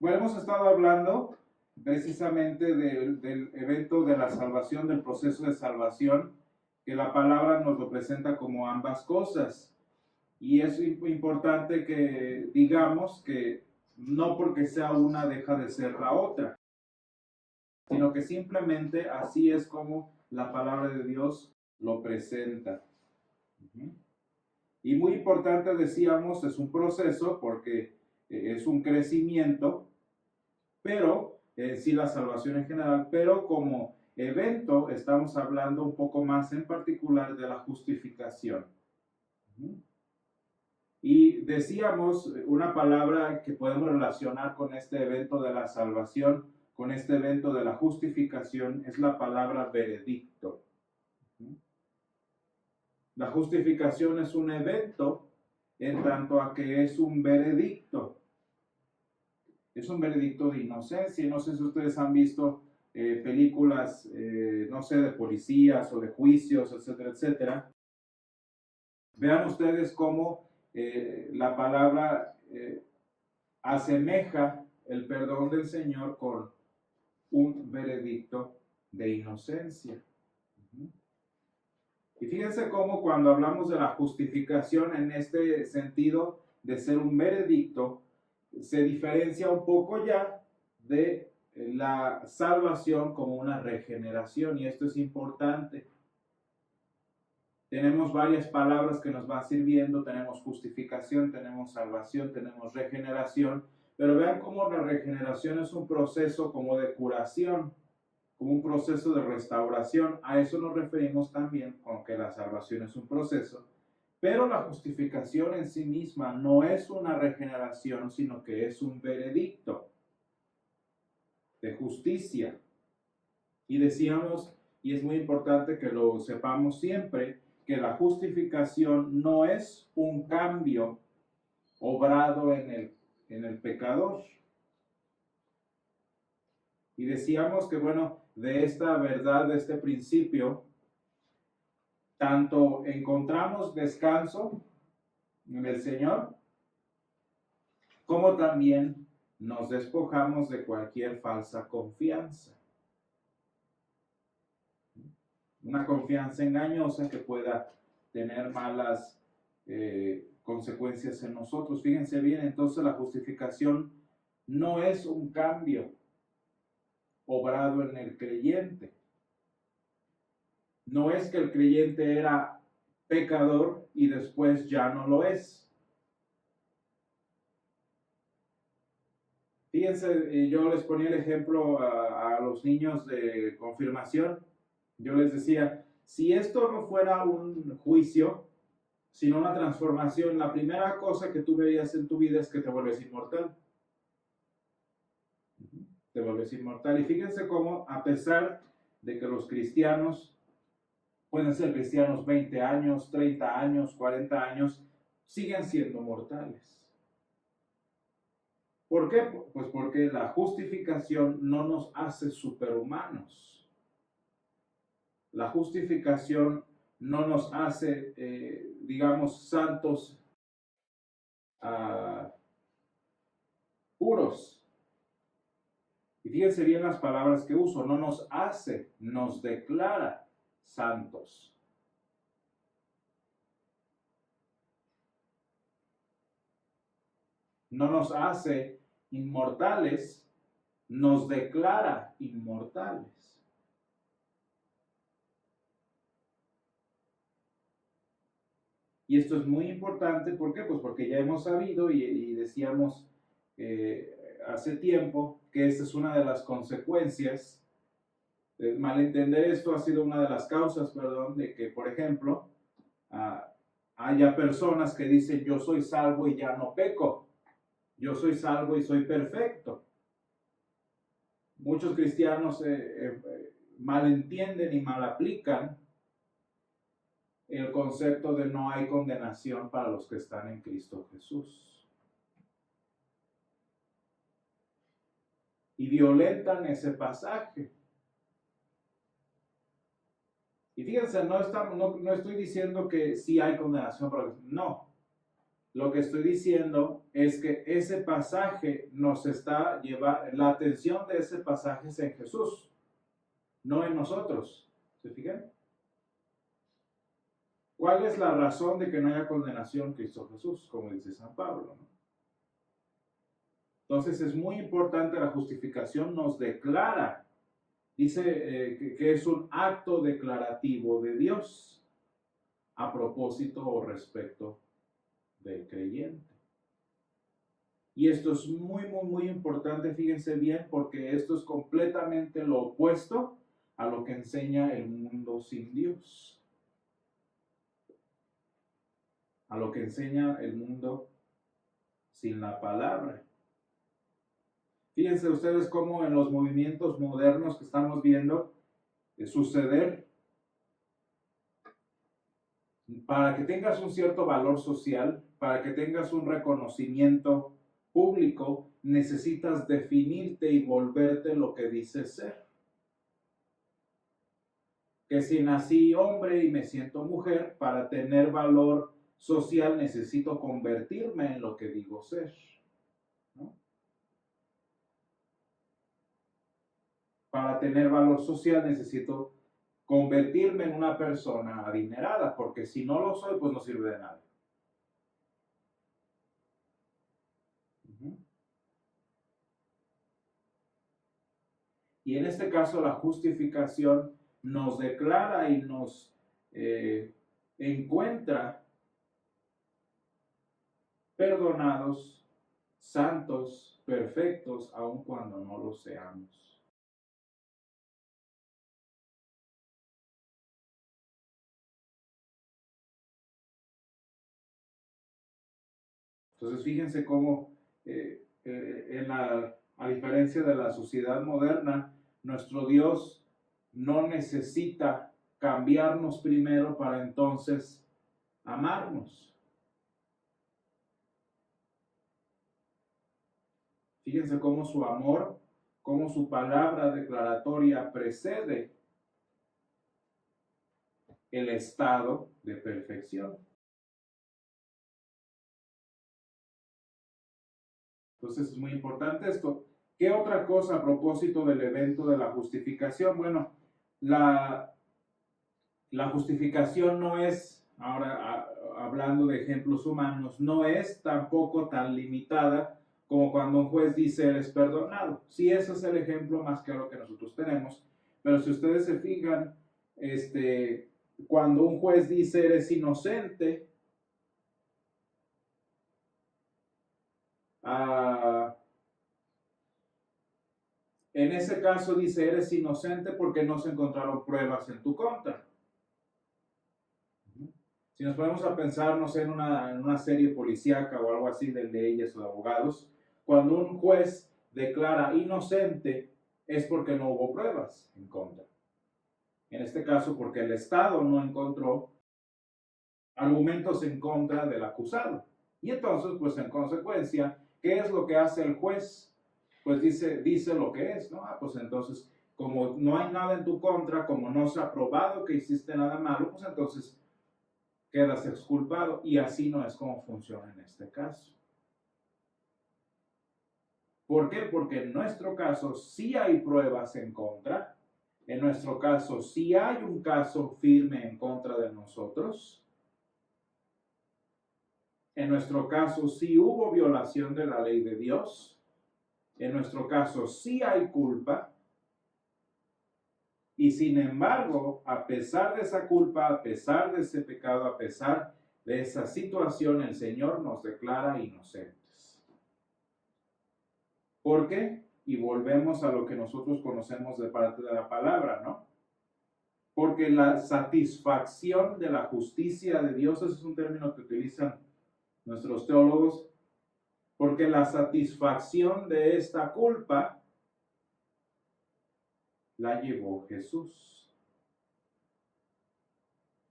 Bueno, hemos estado hablando precisamente del evento de la salvación, del proceso de salvación, que la palabra nos lo presenta como ambas cosas. Y es importante que digamos que no porque sea una deja de ser la otra, sino que simplemente así es como la palabra de Dios lo presenta. Y muy importante, decíamos, es un proceso porque es un crecimiento, pero sí la salvación en general, pero como evento estamos hablando un poco más en particular de la justificación. Y decíamos una palabra que podemos relacionar con este evento de la salvación, con este evento de la justificación, es la palabra veredicto. La justificación es un evento en tanto a que es un veredicto. Es un veredicto de inocencia. No sé si ustedes han visto películas, no sé, de policías o de juicios, etcétera, etcétera. Vean ustedes cómo la palabra asemeja el perdón del Señor con un veredicto de inocencia. Y fíjense cómo cuando hablamos de la justificación en este sentido de ser un veredicto, se diferencia un poco ya de la salvación como una regeneración, y esto es importante. Tenemos varias palabras que nos van sirviendo, tenemos justificación, tenemos salvación, tenemos regeneración, pero vean cómo la regeneración es un proceso como de curación, como un proceso de restauración. A eso nos referimos también con que la salvación es un proceso, pero la justificación en sí misma no es una regeneración, sino que es un veredicto de justicia. Y decíamos, y es muy importante que lo sepamos siempre, que la justificación no es un cambio obrado en el pecador. Y decíamos que, bueno, de esta verdad, de este principio, tanto encontramos descanso en el Señor, como también nos despojamos de cualquier falsa confianza. Una confianza engañosa que pueda tener malas consecuencias en nosotros. Fíjense bien, entonces la justificación no es un cambio obrado en el creyente. No es que el creyente era pecador y después ya no lo es. Fíjense, yo les ponía el ejemplo a los niños de confirmación. Yo les decía, si esto no fuera un juicio, sino una transformación, la primera cosa que tú verías en tu vida es que te vuelves inmortal. Te vuelves inmortal. Y fíjense cómo, a pesar de que los cristianos pueden ser cristianos 20 años, 30 años, 40 años, siguen siendo mortales. ¿Por qué? Pues porque la justificación no nos hace superhumanos. La justificación no nos hace, digamos, santos puros. Y fíjense bien las palabras que uso, no nos hace, nos declara santos. No nos hace inmortales, nos declara inmortales. Y esto es muy importante, ¿por qué? Pues porque ya hemos sabido y decíamos hace tiempo que esta es una de las consecuencias. Malentender esto ha sido una de las causas, perdón, de que, por ejemplo, haya personas que dicen yo soy salvo y ya no peco. Yo soy salvo y soy perfecto. Muchos cristianos malentienden y malaplican el concepto de no hay condenación para los que están en Cristo Jesús. Y violentan ese pasaje. Y fíjense, no estoy diciendo que sí hay condenación para los... No. Lo que estoy diciendo es que ese pasaje nos está llevando, la atención de ese pasaje es en Jesús, no en nosotros. ¿Se fijan? ¿Cuál es la razón de que no haya condenación en Cristo Jesús? Como dice San Pablo, ¿no? Entonces es muy importante, la justificación nos declara, dice que es un acto declarativo de Dios a propósito o respecto del creyente. Y esto es muy importante, fíjense bien, porque esto es completamente lo opuesto a lo que enseña el mundo sin Dios. A lo que enseña el mundo sin la palabra. Fíjense ustedes cómo en los movimientos modernos que estamos viendo suceder, para que tengas un cierto valor social, para que tengas un reconocimiento público, necesitas definirte y volverte lo que dices ser. Que si nací hombre y me siento mujer, para tener valor social necesito convertirme en lo que digo ser, ¿no? Para tener valor social necesito convertirme en una persona adinerada, porque si no lo soy, pues no sirve de nada. Y en este caso la justificación nos declara y nos encuentra perdonados, santos, perfectos, aun cuando no lo seamos. Entonces fíjense cómo a diferencia de la sociedad moderna, nuestro Dios no necesita cambiarnos primero para entonces amarnos. Fíjense cómo su amor, cómo su palabra declaratoria precede el estado de perfección. Entonces es muy importante esto. ¿Qué otra cosa a propósito del evento de la justificación? Bueno, la justificación no es, ahora hablando de ejemplos humanos, no es tampoco tan limitada como cuando un juez dice eres perdonado. Sí, ese es el ejemplo más claro que nosotros tenemos, pero si ustedes se fijan, cuando un juez dice eres inocente, en ese caso dice eres inocente porque no se encontraron pruebas en tu contra. Si nos ponemos a pensar, no sé, en una serie policíaca o algo así de leyes o de abogados, cuando un juez declara inocente es porque no hubo pruebas en contra. En este caso, porque el Estado no encontró argumentos en contra del acusado. Y entonces, pues en consecuencia, ¿qué es lo que hace el juez? Pues dice lo que es, ¿no? Pues entonces, como no hay nada en tu contra, como no se ha probado que hiciste nada malo, pues entonces quedas exculpado, y así no es como funciona en este caso. ¿Por qué? Porque en nuestro caso sí hay pruebas en contra, en nuestro caso sí hay un caso firme en contra de nosotros, en nuestro caso sí hubo violación de la ley de Dios, en nuestro caso sí hay culpa, y sin embargo, a pesar de esa culpa, a pesar de ese pecado, a pesar de esa situación, el Señor nos declara inocentes. ¿Por qué? Y volvemos a lo que nosotros conocemos de parte de la palabra, ¿no? Porque la satisfacción de la justicia de Dios, ese es un término que utilizan nuestros teólogos, porque la satisfacción de esta culpa la llevó Jesús.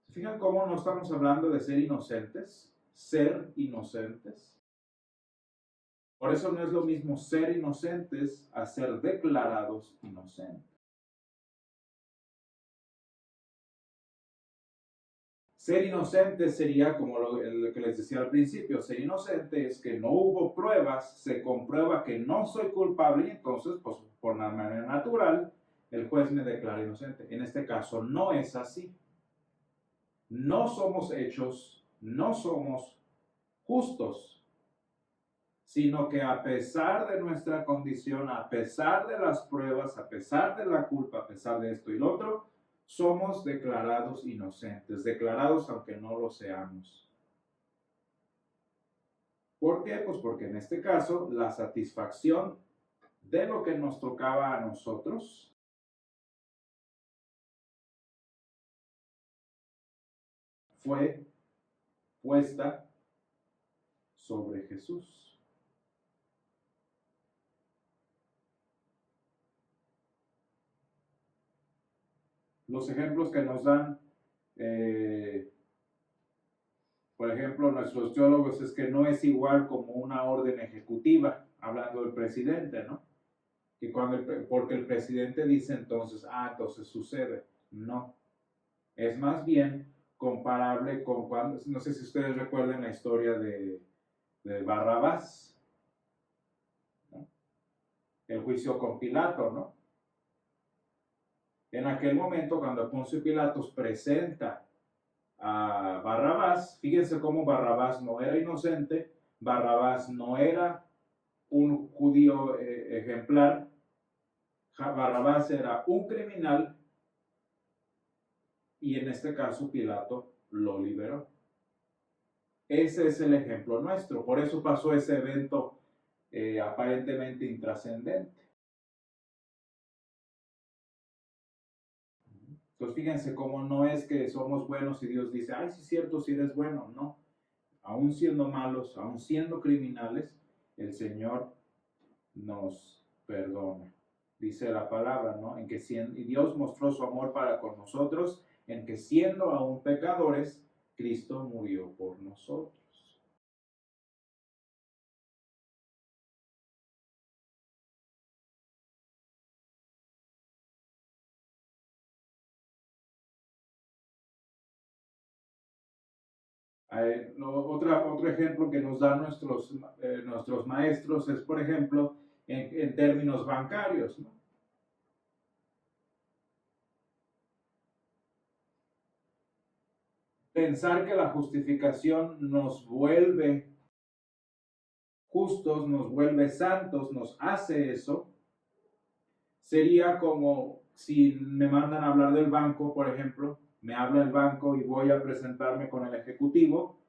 ¿Se fijan cómo no estamos hablando de ser inocentes? Ser inocentes. Por eso no es lo mismo ser inocentes a ser declarados inocentes. Ser inocente sería como lo que les decía al principio. Ser inocente es que no hubo pruebas, se comprueba que no soy culpable y entonces, pues, por la manera natural, el juez me declara inocente. En este caso no es así. No somos hechos, no somos justos, sino que a pesar de nuestra condición, a pesar de las pruebas, a pesar de la culpa, a pesar de esto y lo otro, somos declarados inocentes, declarados aunque no lo seamos. ¿Por qué? Pues porque en este caso la satisfacción de lo que nos tocaba a nosotros fue puesta sobre Jesús. Los ejemplos que nos dan, por ejemplo, nuestros teólogos, es que no es igual como una orden ejecutiva, hablando del presidente, ¿no? Que porque el presidente dice entonces, entonces sucede. No, es más bien comparable con cuando, no sé si ustedes recuerdan la historia de Barrabás, ¿no? El juicio con Pilato, ¿no? En aquel momento, cuando Poncio Pilatos presenta a Barrabás, fíjense cómo Barrabás no era inocente, Barrabás no era un judío ejemplar, Barrabás era un criminal y en este caso Pilato lo liberó. Ese es el ejemplo nuestro, por eso pasó ese evento aparentemente intrascendente. Entonces fíjense cómo no es que somos buenos y Dios dice, sí es cierto, si eres bueno, no. Aún siendo malos, aún siendo criminales, el Señor nos perdona. Dice la palabra, ¿no? En que y Dios mostró su amor para con nosotros, en que siendo aún pecadores, Cristo murió por nosotros. Otro ejemplo que nos dan nuestros maestros es, por ejemplo, en términos bancarios, ¿no? Pensar que la justificación nos vuelve justos, nos vuelve santos, nos hace eso, sería como si me mandan a hablar del banco, por ejemplo, me habla el banco y voy a presentarme con el ejecutivo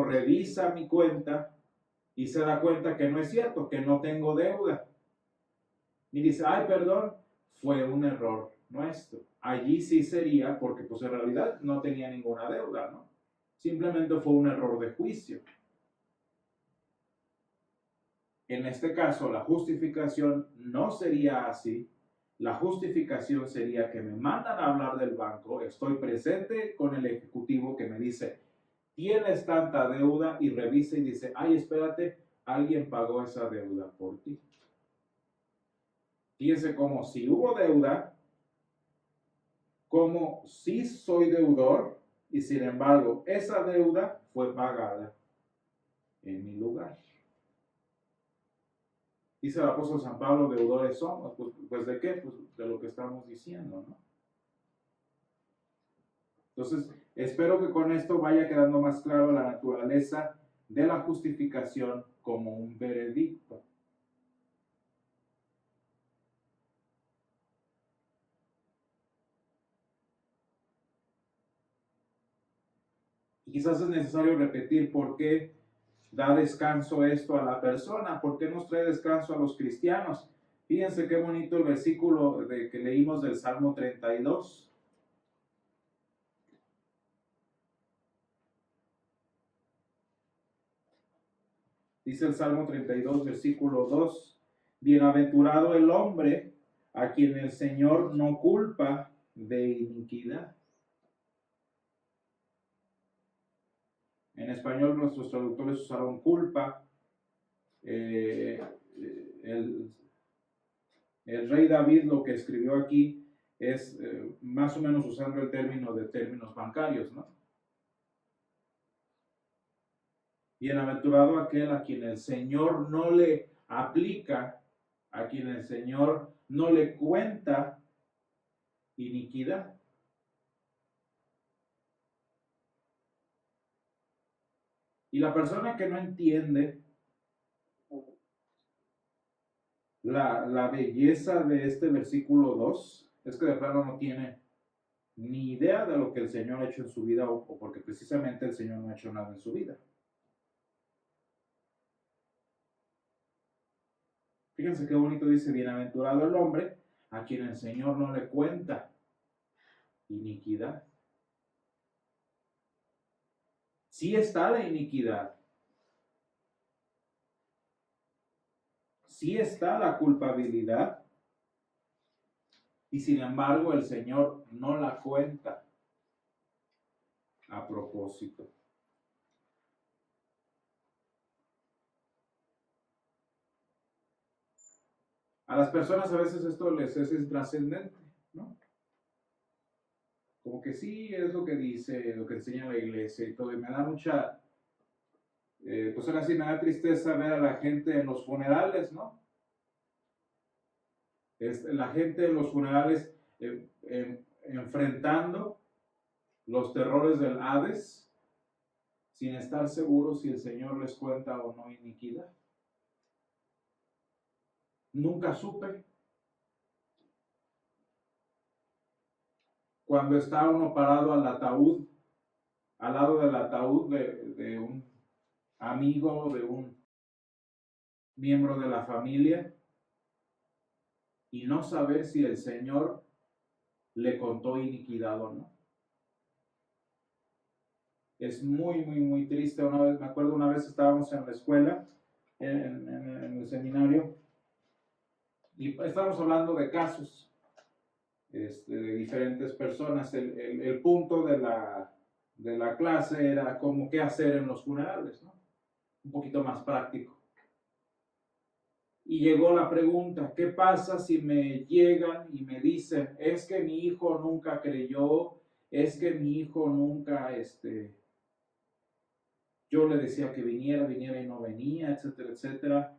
revisa mi cuenta y se da cuenta que no es cierto, que no tengo deuda. Y dice, perdón, fue un error nuestro. Allí sí sería, porque pues en realidad no tenía ninguna deuda, ¿no? Simplemente fue un error de juicio. En este caso, la justificación no sería así. La justificación sería que me mandan a hablar del banco, estoy presente con el ejecutivo que me dice, tienes tanta deuda, y revisa y dice, espérate, alguien pagó esa deuda por ti. Fíjense como si hubo deuda, como si soy deudor, y sin embargo, esa deuda fue pagada en mi lugar. Dice el apóstol San Pablo, deudores somos. Pues ¿de qué? Pues de lo que estamos diciendo, ¿no? Entonces, espero que con esto vaya quedando más claro la naturaleza de la justificación como un veredicto. Y quizás es necesario repetir por qué da descanso esto a la persona, por qué nos trae descanso a los cristianos. Fíjense qué bonito el versículo que leímos del Salmo 32. Dice el Salmo 32, versículo 2, bienaventurado el hombre a quien el Señor no culpa de iniquidad. En español nuestros traductores usaron culpa. El rey David lo que escribió aquí es más o menos usando el término de términos bancarios, ¿no? Bienaventurado aquel a quien el Señor no le aplica, a quien el Señor no le cuenta iniquidad. Y la persona que no entiende la belleza de este versículo 2 es que de plano no tiene ni idea de lo que el Señor ha hecho en su vida o porque precisamente el Señor no ha hecho nada en su vida. Fíjense qué bonito dice, bienaventurado el hombre a quien el Señor no le cuenta iniquidad. Sí está la iniquidad. Sí está la culpabilidad. Y sin embargo el Señor no la cuenta a propósito. A las personas a veces esto les es intrascendente, ¿no? Como que sí es lo que dice, lo que enseña la iglesia y todo, y me da mucha, pues ahora sí me da tristeza ver a la gente en los funerales, ¿no? La gente en los funerales enfrentando los terrores del Hades sin estar seguros si el Señor les cuenta o no iniquidad. Nunca supe. Cuando está uno parado al ataúd, al lado del ataúd de un amigo, de un miembro de la familia, y no saber si el Señor le contó iniquidad o no. Es muy, muy, muy triste. Una vez, me acuerdo, una vez estábamos en la escuela, en el seminario, y estábamos hablando de casos de diferentes personas. El punto de la clase era como qué hacer en los funerales, ¿no? Un poquito más práctico. Y llegó la pregunta, ¿qué pasa si me llegan y me dicen, es que mi hijo nunca creyó, es que mi hijo nunca, yo le decía que viniera y no venía, etcétera, etcétera?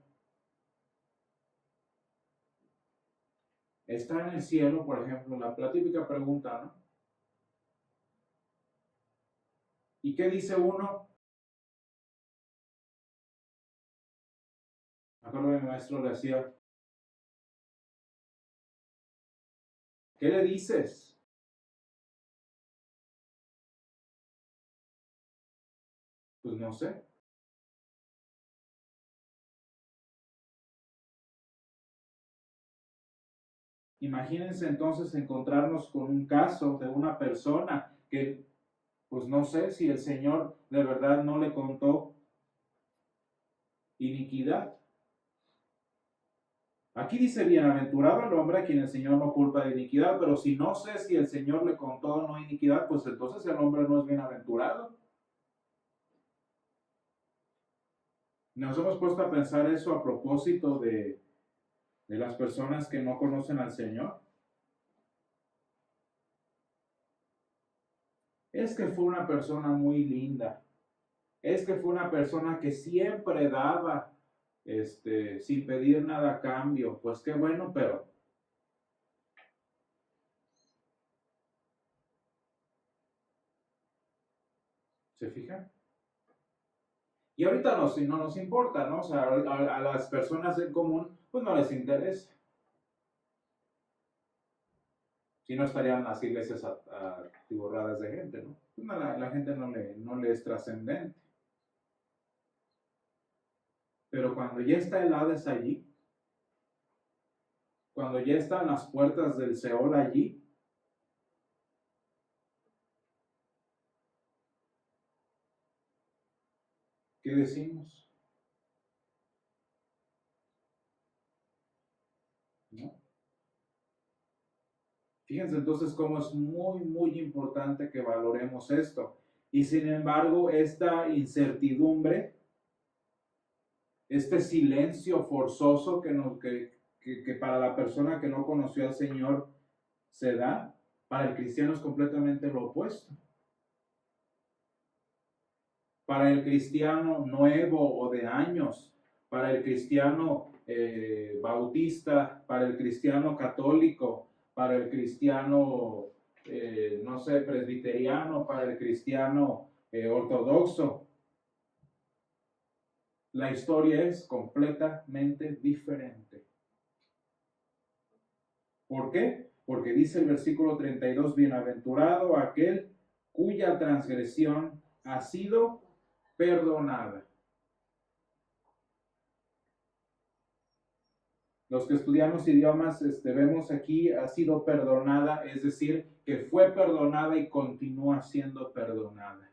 Está en el cielo, por ejemplo, la típica pregunta, ¿no? ¿Y qué dice uno? Me acuerdo que mi maestro le decía, ¿qué le dices? Pues no sé. Imagínense entonces encontrarnos con un caso de una persona que, pues no sé si el Señor de verdad no le contó iniquidad. Aquí dice, bienaventurado el hombre a quien el Señor no culpa de iniquidad, pero si no sé si el Señor le contó o no iniquidad, pues entonces el hombre no es bienaventurado. Nos hemos puesto a pensar eso a propósito de las personas que no conocen al Señor. Es que fue una persona muy linda. Es que fue una persona que siempre daba, sin pedir nada a cambio. Pues qué bueno, pero ¿se fijan? Y ahorita no nos importa, ¿no? O sea, a las personas en común, pues no les interesa. Si no estarían las iglesias atiborradas de gente, ¿no? Pues no, la gente no le es trascendente. Pero cuando ya está el Hades allí, cuando ya están las puertas del Seol allí, ¿qué decimos? ¿No? Fíjense entonces cómo es muy, muy importante que valoremos esto. Y sin embargo, esta incertidumbre, este silencio forzoso que para la persona que no conoció al Señor se da, para el cristiano es completamente lo opuesto. Para el cristiano nuevo o de años, para el cristiano bautista, para el cristiano católico, para el cristiano, no sé, presbiteriano, para el cristiano ortodoxo, la historia es completamente diferente. ¿Por qué? Porque dice el versículo 32, bienaventurado aquel cuya transgresión ha sido perdonada. Los que estudiamos idiomas, vemos aquí, ha sido perdonada, es decir, que fue perdonada y continúa siendo perdonada.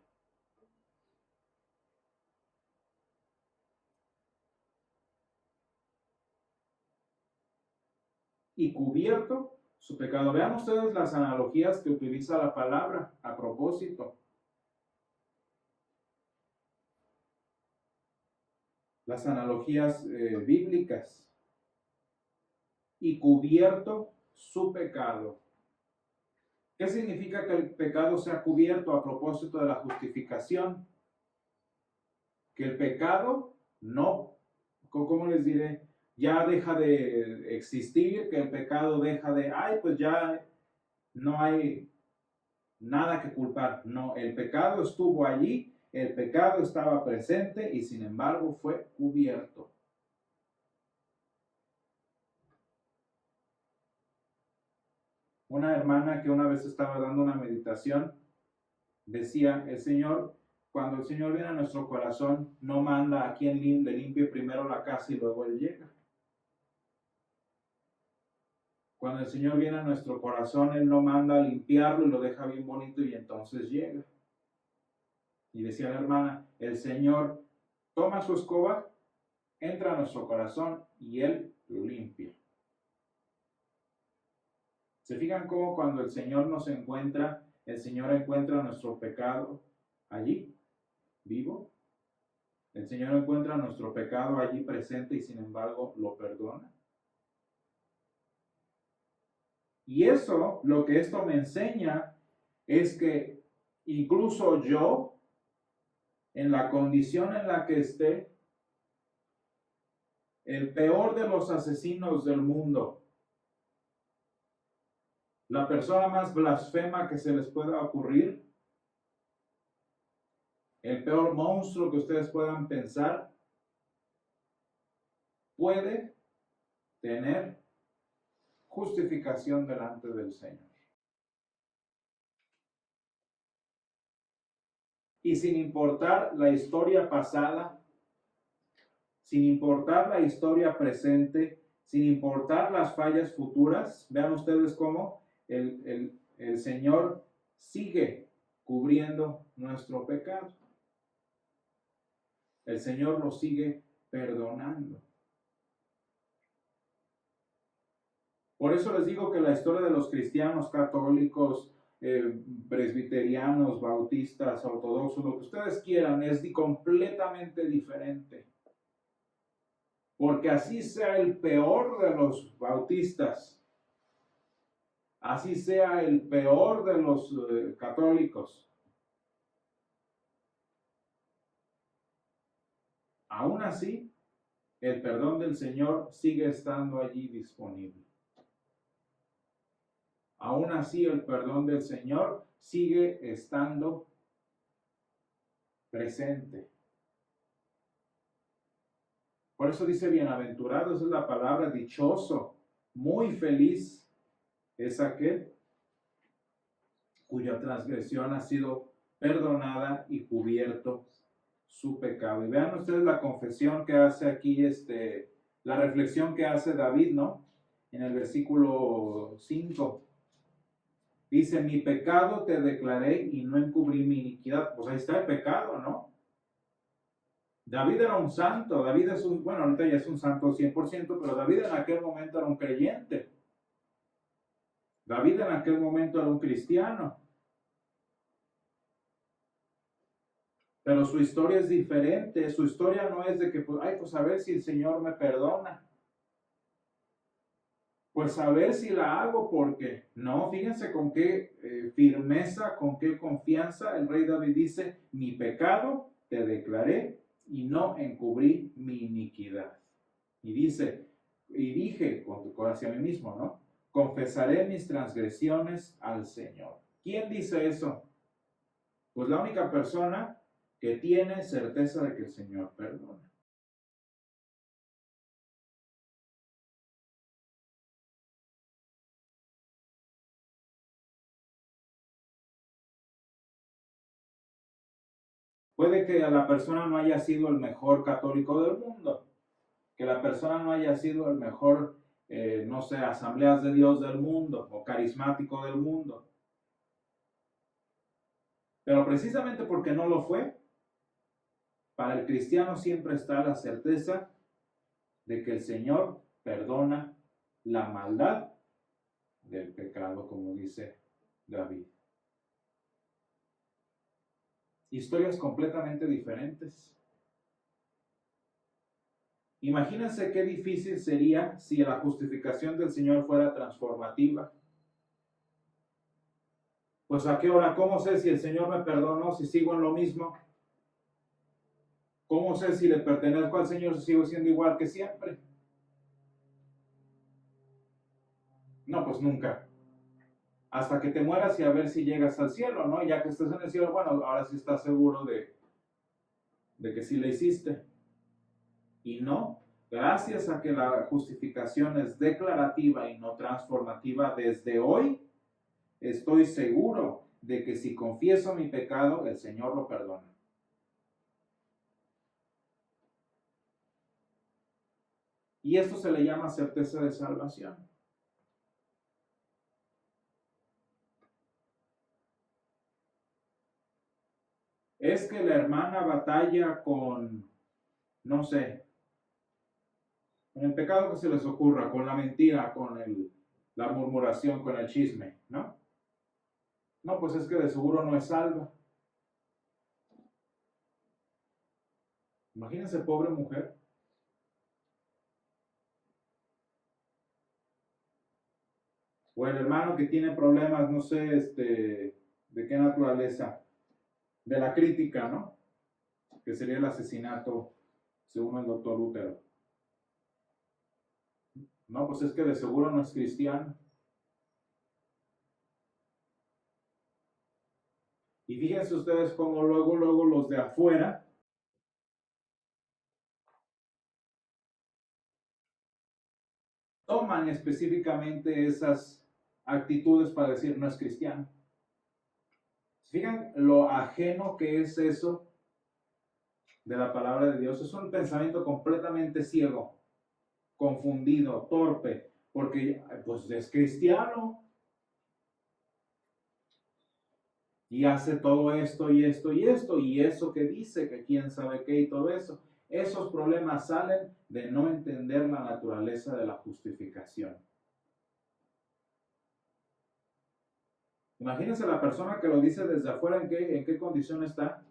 Y cubierto su pecado. Vean ustedes las analogías que utiliza la palabra a propósito. Las analogías bíblicas. Y cubierto su pecado. ¿Qué significa que el pecado sea cubierto a propósito de la justificación? Que el pecado no, ¿cómo les diré? Ya deja de existir, que el pecado deja de, pues ya no hay nada que culpar. No, el pecado estuvo allí, el pecado estaba presente y sin embargo fue cubierto. Una hermana que una vez estaba dando una meditación decía, cuando el Señor viene a nuestro corazón, no manda a quien le limpie primero la casa y luego Él llega. Cuando el Señor viene a nuestro corazón, Él no manda a limpiarlo y lo deja bien bonito y entonces llega. Y decía la hermana, el Señor toma su escoba, entra a nuestro corazón y Él lo limpia. ¿Se fijan cómo cuando el Señor nos encuentra, el Señor encuentra nuestro pecado allí, vivo? El Señor encuentra nuestro pecado allí presente y sin embargo lo perdona. Y eso, lo que esto me enseña es que incluso yo, en la condición en la que esté, el peor de los asesinos del mundo, la persona más blasfema que se les pueda ocurrir, el peor monstruo que ustedes puedan pensar, puede tener justificación delante del Señor. Y sin importar la historia pasada, sin importar la historia presente, sin importar las fallas futuras, vean ustedes cómo el Señor sigue cubriendo nuestro pecado. El Señor lo sigue perdonando. Por eso les digo que la historia de los cristianos católicos, presbiterianos, bautistas, ortodoxos, lo que ustedes quieran, es completamente diferente. Porque así sea el peor de los bautistas, así sea el peor de los católicos, aún así, el perdón del Señor sigue estando allí disponible. Aún así, el perdón del Señor sigue estando presente. Por eso dice bienaventurado, esa es la palabra, dichoso, muy feliz es aquel cuya transgresión ha sido perdonada y cubierto su pecado. Y vean ustedes la confesión que hace aquí, la reflexión que hace David, ¿no? En el versículo 5. Dice, mi pecado te declaré y no encubrí mi iniquidad. Pues ahí está el pecado, ¿no? David era un santo, David es bueno, ahorita ya es un santo 100%, pero David en aquel momento era un creyente. David en aquel momento era un cristiano. Pero su historia es diferente, su historia no es de que, pues a ver si el Señor me perdona. Pues a ver si la hago, porque no, fíjense con qué firmeza, con qué confianza el rey David dice, mi pecado te declaré y no encubrí mi iniquidad. Y dice, y dije hacia mí mismo, ¿no? Confesaré mis transgresiones al Señor. ¿Quién dice eso? Pues la única persona que tiene certeza de que el Señor perdona. Puede que a la persona no haya sido el mejor católico del mundo, que la persona no haya sido el mejor, no sé, asambleas de Dios del mundo o carismático del mundo. Pero precisamente porque no lo fue, para el cristiano siempre está la certeza de que el Señor perdona la maldad del pecado, como dice David. Historias completamente diferentes. Imagínense qué difícil sería si la justificación del Señor fuera transformativa. Pues a qué hora, ¿cómo sé si el Señor me perdonó si sigo en lo mismo? ¿Cómo sé si le pertenezco al Señor si sigo siendo igual que siempre? No, pues nunca. Hasta que te mueras y a ver si llegas al cielo, ¿no? Y ya que estás en el cielo, bueno, ahora sí estás seguro de que sí le hiciste. Y no, gracias a que la justificación es declarativa y no transformativa, desde hoy estoy seguro de que si confieso mi pecado, el Señor lo perdona. Y esto se le llama certeza de salvación. Es que la hermana batalla con, no sé, con el pecado que se les ocurra, con la mentira, con la murmuración, con el chisme, ¿no? No, pues es que de seguro no es salva. Imagínense, pobre mujer. O el hermano que tiene problemas, no sé, de qué naturaleza, de la crítica, ¿no? Que sería el asesinato, según el doctor Lutero. No, pues es que de seguro no es cristiano. Y fíjense ustedes cómo luego los de afuera toman específicamente esas actitudes para decir no es cristiano. Fijan lo ajeno que es eso de la palabra de Dios. Es un pensamiento completamente ciego, confundido, torpe, porque pues es cristiano y hace todo esto y esto y esto y eso que dice que quién sabe qué y todo eso. Esos problemas salen de no entender la naturaleza de la justificación. Imagínense la persona que lo dice desde afuera, en qué condición está.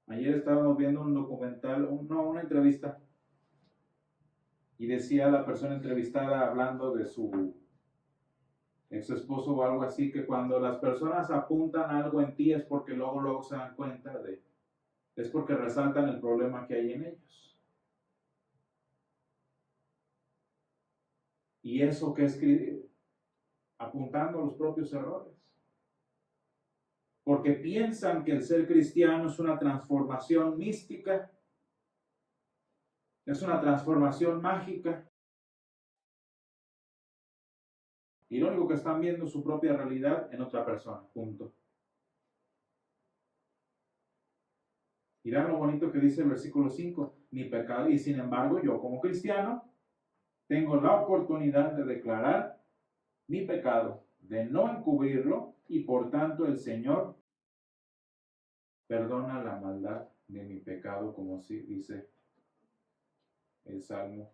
Ayer estábamos viendo un documental, una entrevista, y decía la persona entrevistada hablando de su ex esposo o algo así, que cuando las personas apuntan algo en ti es porque luego se dan cuenta es porque resaltan el problema que hay en ellos. Y eso que es apuntando a los propios errores. Porque piensan que el ser cristiano es una transformación mística, es una transformación mágica. Y lo único que están viendo es su propia realidad en otra persona. Punto. Y vean lo bonito que dice el versículo 5. Mi pecado, y sin embargo yo como cristiano tengo la oportunidad de declarar mi pecado, de no encubrirlo, y por tanto el Señor perdona la maldad de mi pecado, como así dice el Salmo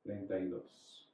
32.